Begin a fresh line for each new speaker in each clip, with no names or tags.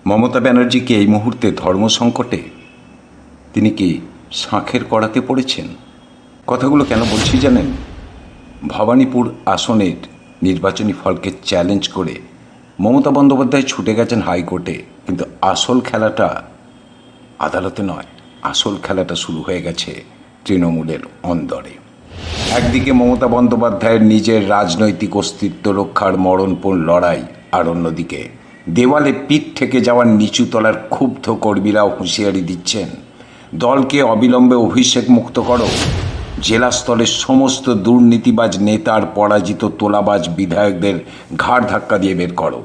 মমতা ব্যানার্জিকে এই মুহূর্তে ধর্ম সংকটে তিনি কি শাঁখের কড়াতে পড়েছেন? কথাগুলো কেন বলছি জানেন? ভবানীপুর আসনের নির্বাচনী ফলকে চ্যালেঞ্জ করে মমতা বন্দ্যোপাধ্যায় ছুটে গেছেন হাইকোর্টে, কিন্তু আসল খেলাটা আদালতে নয়, আসল খেলাটা শুরু হয়ে গেছে তৃণমূলের অন্দরে। একদিকে মমতা বন্দ্যোপাধ্যায়ের নিজের রাজনৈতিক অস্তিত্ব রক্ষার মরণপণ লড়াই, আর অন্যদিকে দেওয়ালে পিঠ থেকে যাওয়ার নিচুতলার ক্ষুব্ধ কর্মীরাও হুঁশিয়ারি দিচ্ছেন, দলকে অবিলম্বে অভিষেক মুক্ত করো, জেলা স্তরের সমস্ত দুর্নীতিবাজ নেতার পরাজিত তোলাবাজ বিধায়কদের ঘাড় ধাক্কা দিয়ে বের করো,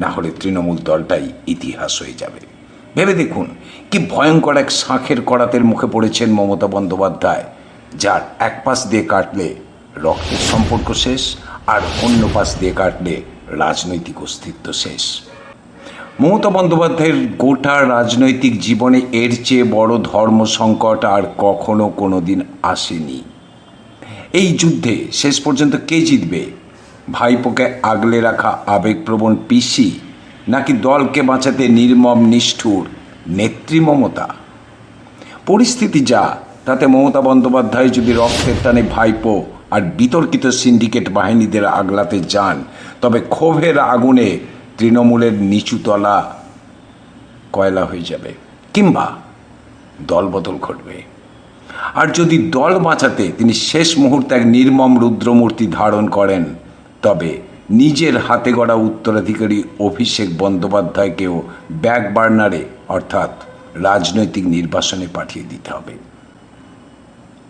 না হলে তৃণমূল দলটাই ইতিহাস হয়ে যাবে। ভেবে দেখুন কি ভয়ঙ্কর এক শাঁখের কড়াতের মুখে পড়েছেন মমতা বন্দ্যোপাধ্যায়, যার এক পাশ দিয়ে কাটলে রক্তের সম্পর্ক শেষ, আর অন্য পাশ দিয়ে কাটলে রাজনৈতিক অস্তিত্ব শেষ। মমতা বন্দ্যোপাধ্যায়ের গোটা রাজনৈতিক জীবনে এর চেয়ে বড় ধর্ম সংকট আর কখনো কোনো দিন আসেনি। এই যুদ্ধে শেষ পর্যন্ত কে জিতবে? ভাইপোকে আগলে রাখা আবেগপ্রবণ পিসি, নাকি দলকে বাঁচাতে নির্মম নিষ্ঠুর নেত্রী মমতা? পরিস্থিতি যা, তাতে মমতা বন্দ্যোপাধ্যায় যদি রক্তের টানে ভাইপো আর বিতর্কিত সিন্ডিকেট বাহিনীদের আগলাতে যান, তবে ক্ষোভের আগুনে তৃণমূলের নিচুতলা কয়লা হয়ে যাবে, কিংবা দলবদল ঘটবে। আর যদি দল বাঁচাতে তিনি শেষ মুহূর্তে এক নির্মম রুদ্রমূর্তি ধারণ করেন, তবে নিজের হাতে গড়া উত্তরাধিকারী অভিষেক বন্দ্যোপাধ্যায়কেও ব্যাক বার্নারে অর্থাৎ রাজনৈতিক নির্বাসনে পাঠিয়ে দিতে হবে।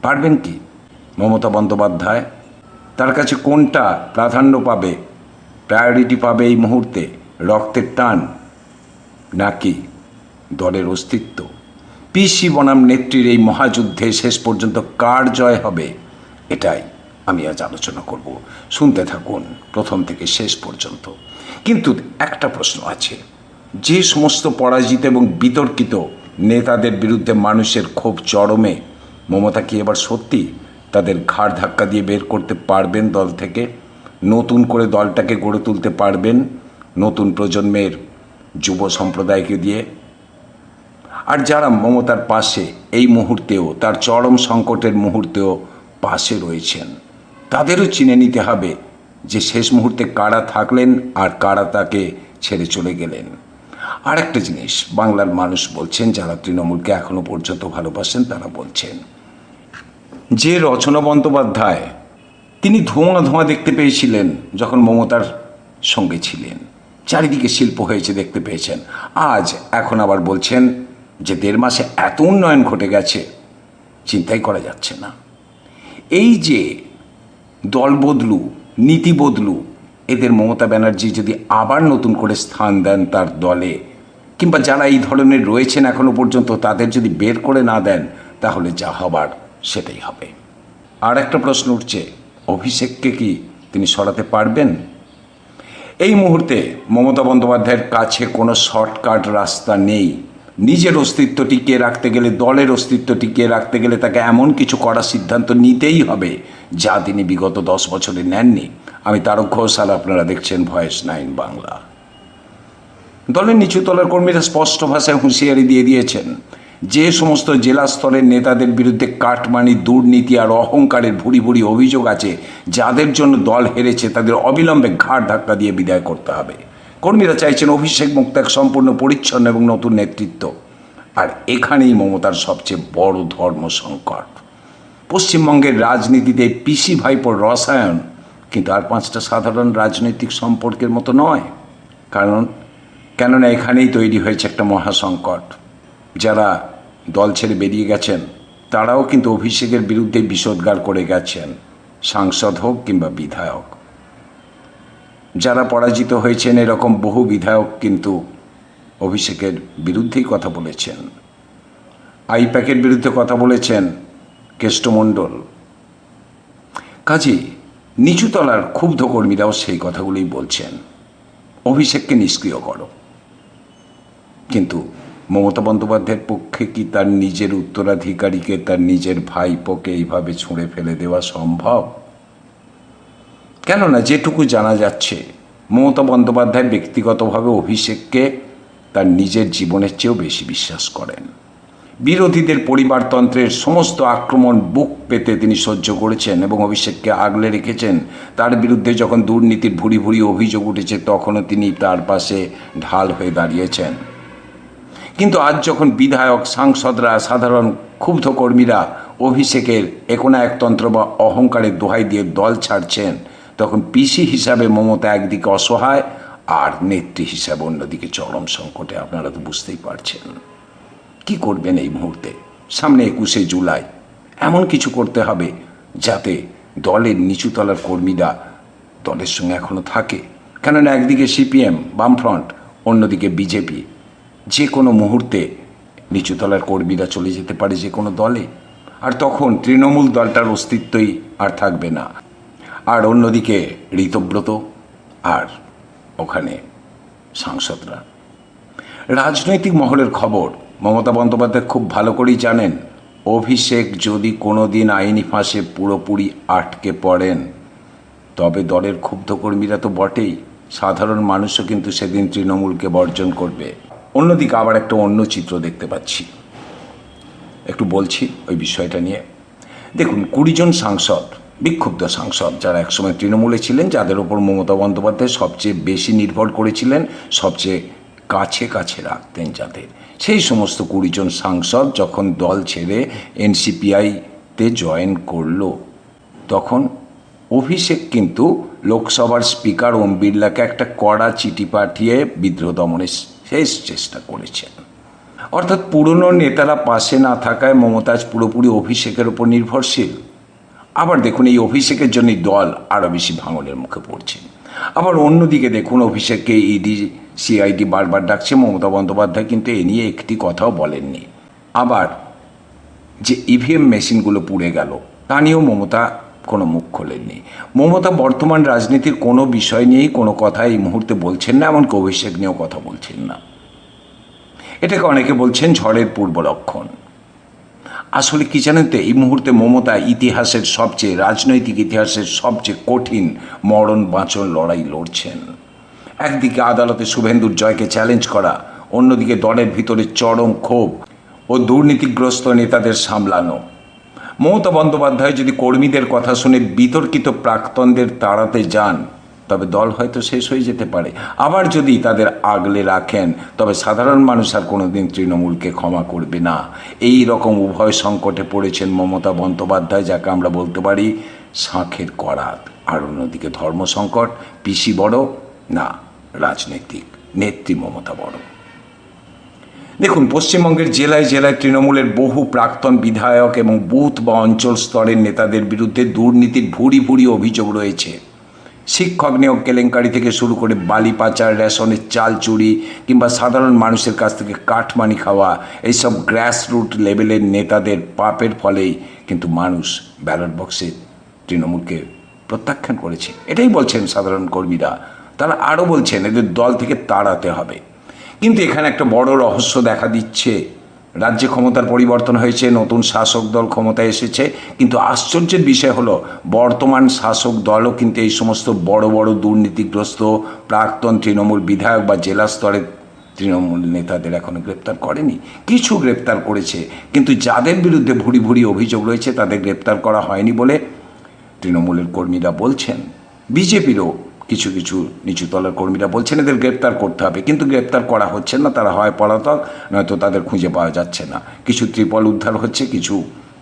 পারবেন কি মমতা বন্দ্যোপাধ্যায়? তার কাছে কোনটা প্রাধান্য পাবে, প্রায়োরিটি পাবে এই মুহূর্তে? রক্তের টান নাকি দলের অস্তিত্ব? পিসি বনাম নেত্রীর এই মহাযুদ্ধে শেষ পর্যন্ত কার জয় হবে, এটাই আমি আজ আলোচনা করব। শুনতে থাকুন প্রথম থেকে শেষ পর্যন্ত। কিন্তু একটা প্রশ্ন আছে, যে সমস্ত পরাজিত এবং বিতর্কিত নেতাদের বিরুদ্ধে মানুষের ক্ষোভ চরমে, মমতা কি এবার সত্যি তাদের ঘাড় ধাক্কা দিয়ে বের করতে পারবেন দল থেকে? নতুন করে দলটাকে গড়ে তুলতে পারবেন নতুন প্রজন্মের যুব সম্প্রদায়কে দিয়ে? আর যারা মমতার পাশে এই মুহূর্তেও, তার চরম সংকটের মুহূর্তেও পাশে রয়েছেন, তাদেরও চিনে নিতে হবে যে শেষ মুহূর্তে কারা থাকলেন আর কারা তাকে ছেড়ে চলে গেলেন। আর একটা জিনিস বাংলার মানুষ বলছেন, যারা তৃণমূলকে এখনো পর্যন্ত ভালোবাসেন, তারা বলছেন যে রচনা বন্দ্যোপাধ্যায় তিনি ধোঁয়া ধোঁয়া দেখতে পেয়েছিলেন যখন মমতার সঙ্গে ছিলেন, চারিদিকে শিল্প হয়েছে দেখতে পেয়েছেন, আজ এখন আবার বলছেন যে 1.5 মাসে এত উন্নয়ন ঘটে গেছে চিন্তাই করা যাচ্ছে না। এই যে দল বদলু, নীতি বদলু, এদের মমতা ব্যানার্জি যদি আবার নতুন করে স্থান দেন তার দলে, কিংবা যারা এই ধরনের রয়েছেন এখনো পর্যন্ত, তাদের যদি বের করে না দেন, তাহলে যা হবার সেটাই হবে। আর একটা প্রশ্ন উঠছে, অভিষেককে কি তিনি সরাতে পারবেন? এই মুহূর্তে মমতা বন্দ্যোপাধ্যায়ের কাছে কোনো শর্টকাট রাস্তা নেই। নিজের অস্তিত্ব টিকিয়ে রাখতে গেলে, দলের অস্তিত্ব টিকিয়ে রাখতে গেলে তাকে এমন কিছু করার সিদ্ধান্ত নিতেই হবে যা তিনি বিগত 10 বছরে নেননি। আমি তারক ঘোষ, আর আপনারা দেখছেন ভয়েস 9 বাংলা। দলের নিচুতলার কর্মীরা স্পষ্ট ভাষায় হুঁশিয়ারি দিয়ে দিয়েছেন, যে সমস্ত জেলা স্তরের নেতাদের বিরুদ্ধে কাটমানি, দুর্নীতি আর অহংকারের ভুরি ভুরি অভিযোগ আছে, যাদের জন্য দল হেরেছে, তাদের অবিলম্বে ঘাড় ধাক্কা দিয়ে বিদায় করতে হবে। কর্মীরা চাইছেন অভিষেক মুক্ত এক সম্পূর্ণ পরিচ্ছন্ন এবং নতুন নেতৃত্ব। আর এখানেই মমতার সবচেয়ে বড় ধর্ম সংকট। পশ্চিমবঙ্গের রাজনীতিতে পিসি ভাইপোর রসায়ন কিন্তু আর 5টা সাধারণ রাজনৈতিক সম্পর্কের মতো নয়। কেননা এখানেই তৈরি হয়েছে একটা মহাসংকট। যারা দল ছেড়ে বেরিয়ে গেছেন তারাও কিন্তু অভিষেকের বিরুদ্ধে বিষোদ্গার করে গেছেন, সাংসদ হোক কিংবা বিধায়ক। যারা পরাজিত হয়েছেন, এরকম বহু বিধায়ক কিন্তু অভিষেকের বিরুদ্ধেই কথা বলেছেন। আইপ্যাকের বিরুদ্ধে কথা বলেছেন কেষ্টমণ্ডল। কাজেই নিচুতলার ক্ষুব্ধ কর্মীরাও সেই কথাগুলোই বলছেন, অভিষেককে নিষ্ক্রিয় করো। কিন্তু মমতা বন্দ্যোপাধ্যায়ের পক্ষে কি তার নিজের উত্তরাধিকারীকে, তার নিজের ভাইপোকে এইভাবে ছুঁড়ে ফেলে দেওয়া সম্ভব? কেননা যেটুকু জানা যাচ্ছে, মমতা বন্দ্যোপাধ্যায় ব্যক্তিগতভাবে অভিষেককে তার নিজের জীবনের চেয়েও বেশি বিশ্বাস করেন। বিরোধীদের পরিবারতন্ত্রের সমস্ত আক্রমণ বুক পেতে তিনি সহ্য করেছেন এবং অভিষেককে আগলে রেখেছেন। তার বিরুদ্ধে যখন দুর্নীতির ভুরি ভুরি অভিযোগ উঠেছে তখনও তিনি তার পাশে ঢাল হয়ে দাঁড়িয়েছেন। কিন্তু আজ যখন বিধায়ক, সাংসদরা, সাধারণ ক্ষুব্ধ কর্মীরা অভিষেকের একনায়কতন্ত্র বা অহংকারের দোহাই দিয়ে দল ছাড়ছেন, তখন পিসি হিসাবে মমতা একদিকে অসহায় আর নেত্রী হিসাবে অন্যদিকে চরম সংকটে। আপনারা তো বুঝতেই পারছেন কি করবেন এই মুহূর্তে। সামনে 21শে জুলাই, এমন কিছু করতে হবে যাতে দলের নিচুতলার কর্মীরা দলের সঙ্গে এখনো থাকে। কেননা একদিকে সিপিএম, বামফ্রন্ট, অন্যদিকে বিজেপি। যে কোনো মুহূর্তে নিচুতলার কর্মীরা চলে যেতে পারে যে কোনো দলে, আর তখন তৃণমূল দলটার অস্তিত্বই আর থাকবে না। আর অন্যদিকে ঋতব্রত আর ওখানে সাংসদরা। রাজনৈতিক মহলের খবর মমতা বন্দ্যোপাধ্যায় খুব ভালো করেই জানেন। অভিষেক যদি কোনো দিন আইনি ফাঁসে পুরোপুরি আটকে পড়েন, তবে দলের ক্ষুব্ধ কর্মীরা তো বটেই, সাধারণ মানুষও কিন্তু সেদিন তৃণমূলকে বর্জন করবে। অন্যদিকে আবার একটা অন্য চিত্র দেখতে পাচ্ছি, একটু বলছি ওই বিষয়টা নিয়ে। দেখুন, 20 জন সাংসদ, বিক্ষুব্ধ সাংসদ, যারা একসময় তৃণমূলে ছিলেন, যাদের ওপর মমতা বন্দ্যোপাধ্যায় সবচেয়ে বেশি নির্ভর করেছিলেন, সবচেয়ে কাছে কাছে রাখতেন যাদের, সেই সমস্ত 20 জন সাংসদ যখন দল ছেড়ে এনসিপিআইতে জয়েন করলো, তখন অভিষেক কিন্তু লোকসভার স্পিকার ওম বিড়লাকে একটা কড়া চিঠি পাঠিয়ে বিদ্রোহ দমনের শেষ চেষ্টা করেছেন। অর্থাৎ পুরনো নেতারা পাশে না থাকায় মমতা আজ পুরোপুরি অভিষেকের ওপর নির্ভরশীল। আবার দেখুন, এই অভিষেকের জন্যই দল আরও বেশি ভাঙনের মুখে পড়ছে। আবার অন্যদিকে দেখুন, অভিষেককে ইডি, সিআইডি বারবার ডাকছে, মমতা বন্দ্যোপাধ্যায় কিন্তু এ নিয়ে একটি কথাও বলেননি। আবার যে ইভিএম মেশিনগুলো পুড়ে গেল, তা নিয়েও মমতা কোনো মুখ খোলেননি। মমতা বর্তমান রাজনীতির কোনো বিষয় নিয়েই কোনো কথা এই মুহূর্তে বলছেন না, এমনকি অভিষেক নিয়েও কথা বলছেন না। এটাকে অনেকে বলছেন ঝড়ের পূর্ব লক্ষণ। আসলে কি জানেন তো, এই মুহূর্তে মমতা ইতিহাসের সবচেয়ে, রাজনৈতিক ইতিহাসের সবচেয়ে কঠিন মরণ বাঁচন লড়াই লড়ছেন। একদিকে আদালতে শুভেন্দুর জয়কে চ্যালেঞ্জ করা, অন্যদিকে দলের ভিতরে চরম ক্ষোভ ও দুর্নীতিগ্রস্ত নেতাদের সামলানো। মমতা বন্দ্যোপাধ্যায় যদি কর্মীদের কথা শুনে বিতর্কিত প্রাক্তনদের তাড়াতে যান, তবে দল হয়তো শেষ হয়ে যেতে পারে। আবার যদি তাদের আগলে রাখেন, তবে সাধারণ মানুষ আর কোনোদিন তৃণমূলকে ক্ষমা করবে না। এই রকম উভয় সংকটে পড়েছেন মমতা বন্দ্যোপাধ্যায়, যাকে আমরা বলতে পারি শাঁখের করাত। আর অন্যদিকে ধর্ম সংকট। পিসি বড় না রাজনৈতিক নেত্রী মমতা বড়। দেখুন, পশ্চিমবঙ্গের জেলায় জেলায় তৃণমূলের বহু প্রাক্তন বিধায়ক এবং বুথ বা অঞ্চল স্তরের নেতাদের বিরুদ্ধে দুর্নীতির ভুরি ভুরি অভিযোগ রয়েছে। শিক্ষক নিয়োগ কেলেঙ্কারি থেকে শুরু করে বালি পাচার, রেশনের চাল চুরি কিংবা সাধারণ মানুষের কাছ থেকে কাঠমানি খাওয়া, এইসব গ্রাসরুট লেভেলের নেতাদের পাপের ফলেই কিন্তু মানুষ ব্যালট বক্সে তৃণমূলকে প্রত্যাখ্যান করেছে। এটাই বলছেন সাধারণ কর্মীরা। তারা আরও বলছেন এদের দল থেকে তাড়াতে হবে। কিন্তু এখানে একটা বড় রহস্য দেখা দিচ্ছে। রাজ্যে ক্ষমতার পরিবর্তন হয়েছে, নতুন শাসক দল ক্ষমতায় এসেছে, কিন্তু আশ্চর্যের বিষয় হলো বর্তমান শাসক দলও কিন্তু এই সমস্ত বড় বড় দুর্নীতিগ্রস্ত প্রাক্তন তৃণমূল বিধায়ক বা জেলা স্তরের তৃণমূল নেতাদের এখনো গ্রেপ্তার করেনি। কিছু গ্রেপ্তার করেছে, কিন্তু যাদের বিরুদ্ধে ভুরি ভুরি অভিযোগ রয়েছে তাদের গ্রেপ্তার করা হয়নি বলে তৃণমূলের কর্মীরা বলছেন। বিজেপিরও কিছু কিছু নিচুতলার কর্মীরা বলছেন এদের গ্রেপ্তার করতে হবে, কিন্তু গ্রেপ্তার করা হচ্ছে না। তারা হয় পলাতক, নয়তো তাদের খুঁজে পাওয়া যাচ্ছে না। কিছু ত্রিপল উদ্ধার হচ্ছে, কিছু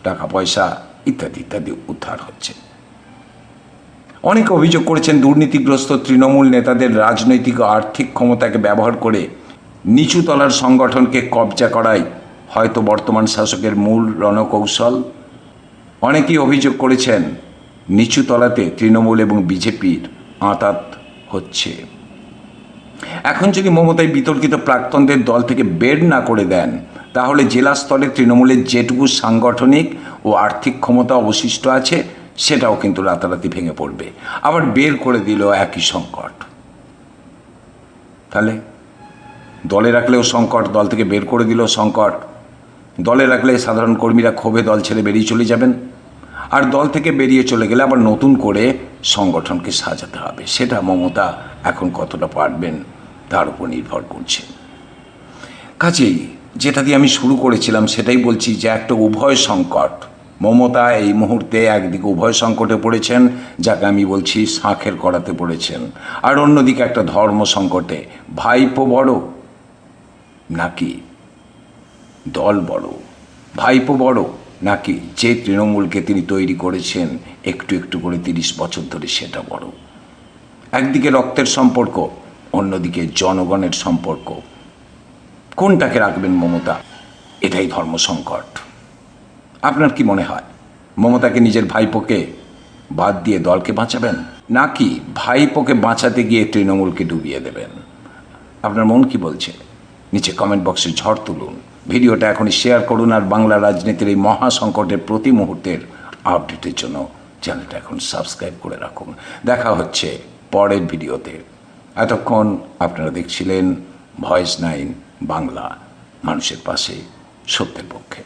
টাকা পয়সা ইত্যাদি ইত্যাদি উদ্ধার হচ্ছে। অনেকে অভিযোগ করেছেন দুর্নীতিগ্রস্ত তৃণমূল নেতাদের রাজনৈতিক ও আর্থিক ক্ষমতাকে ব্যবহার করে নিচুতলার সংগঠনকে কবজা করাই হয়তো বর্তমান শাসকের মূল রণকৌশল। অনেকেই অভিযোগ করেছেন নিচুতলাতে তৃণমূল এবং বিজেপির আঁতাত হচ্ছে। এখন যদি মমতাই বিতর্কিত প্রাক্তনদের দল থেকে বের না করে দেন, তাহলে জেলা স্তরে তৃণমূলের যেটুকু সাংগঠনিক ও আর্থিক ক্ষমতা অবশিষ্ট আছে সেটাও কিন্তু রাতারাতি ভেঙে পড়বে। আবার বের করে দিল একই সংকট। তাহলে দলে রাখলেও সংকট, দল থেকে বের করে দিলেও সংকট। দলে রাখলে সাধারণ কর্মীরা ক্ষোভে দল ছেড়ে বেরিয়ে চলে যাবেন, আর দল থেকে বেরিয়ে চলে গেলে আবার নতুন করে সংগঠনকে সাজাতে হবে। সেটা মমতা এখন কতটা পারবেন তার উপর নির্ভর করছে। কাজেই যেটা দিয়ে আমি শুরু করেছিলাম সেটাই বলছি যে একটা উভয় সংকট। মমতা এই মুহূর্তে একদিকে উভয় সংকটে পড়েছেন, যাকে আমি বলছি শাঁখের কড়াতে পড়েছেন, আর অন্যদিকে একটা ধর্ম সংকটে। ভাইপো বড় নাকি দল বড়? ভাইপো বড় নাকি যে তৃণমূলকে তিনি তৈরি করেছেন একটু একটু করে 30 বছর ধরে সেটা বড়? একদিকে রক্তের সম্পর্ক, অন্যদিকে জনগণের সম্পর্ক। কোনটাকে রাখবেন মমতা? এটাই ধর্ম সংকট। আপনার কি মনে হয় মমতাকে নিজের ভাইপোকে বাদ দিয়ে দলকে বাঁচাবেন, নাকি ভাইপোকে বাঁচাতে গিয়ে তৃণমূলকে ডুবিয়ে দেবেন? আপনার মন কি বলছে নিচে কমেন্ট বক্সে ঝড় তুলুন। ভিডিওটা এখনই শেয়ার করুন, আর বাংলা রাজনীতির এই মহা সংকটের প্রতি মুহূর্তের আপডেটের জন্য চ্যানেলটা এখন সাবস্ক্রাইব করে রাখুন। দেখা হচ্ছে পরের ভিডিওতে। এতক্ষণ আপনারা দেখছিলেন ভয়েস 9 বাংলা, মানুষের পাশে, সত্যের পক্ষে।